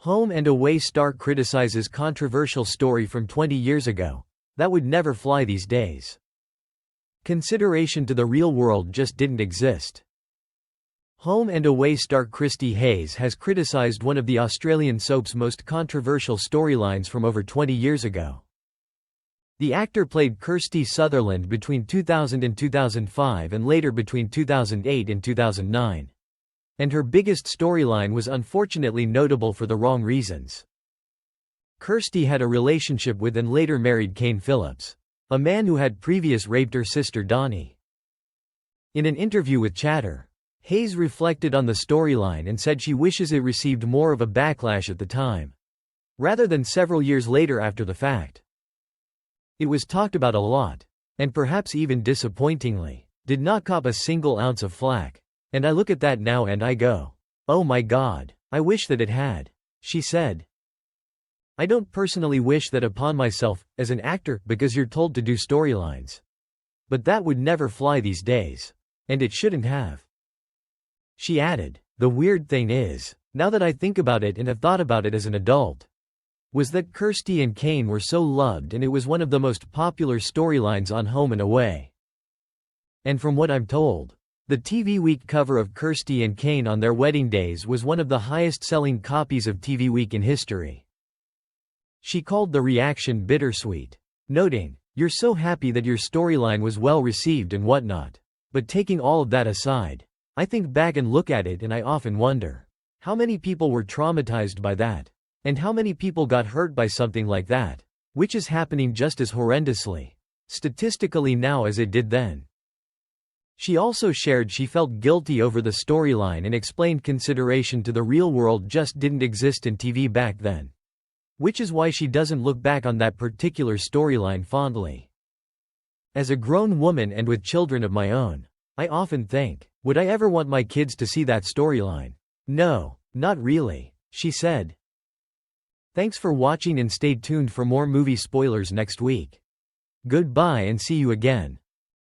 Home and Away star criticizes controversial story from 20 years ago. That would never fly these days. Consideration to the real world just didn't exist. Home and Away star Christy Hayes has criticized one of the Australian soap's most controversial storylines from over 20 years ago. The actor played Kirsty Sutherland between 2000 and 2005 and later between 2008 and 2009. And her biggest storyline was unfortunately notable for the wrong reasons. Kirsty had a relationship with and later married Kane Phillips, a man who had previously raped her sister Donnie. In an interview with Chatter, Hayes reflected on the storyline and said she wishes it received more of a backlash at the time, rather than several years later after the fact. It was talked about a lot, and perhaps even disappointingly, did not cop a single ounce of flack. And I look at that now and I go, oh my God, I wish that it had, she said. I don't personally wish that upon myself, as an actor, because you're told to do storylines. But that would never fly these days. And it shouldn't have. She added, the weird thing is, now that I think about it and have thought about it as an adult, was that Kirsty and Kane were so loved and it was one of the most popular storylines on Home and Away. And from what I'm told, the TV Week cover of Kirsty and Kane on their wedding days was one of the highest-selling copies of TV Week in history. She called the reaction bittersweet, noting, you're so happy that your storyline was well received and whatnot. But taking all of that aside, I think back and look at it and I often wonder, how many people were traumatized by that? And how many people got hurt by something like that? Which is happening just as horrendously, statistically now as it did then. She also shared she felt guilty over the storyline and explained consideration to the real world just didn't exist in TV back then. Which is why she doesn't look back on that particular storyline fondly. As a grown woman and with children of my own, I often think, would I ever want my kids to see that storyline? No, not really, she said. Thanks for watching and stay tuned for more movie spoilers next week. Goodbye and see you again.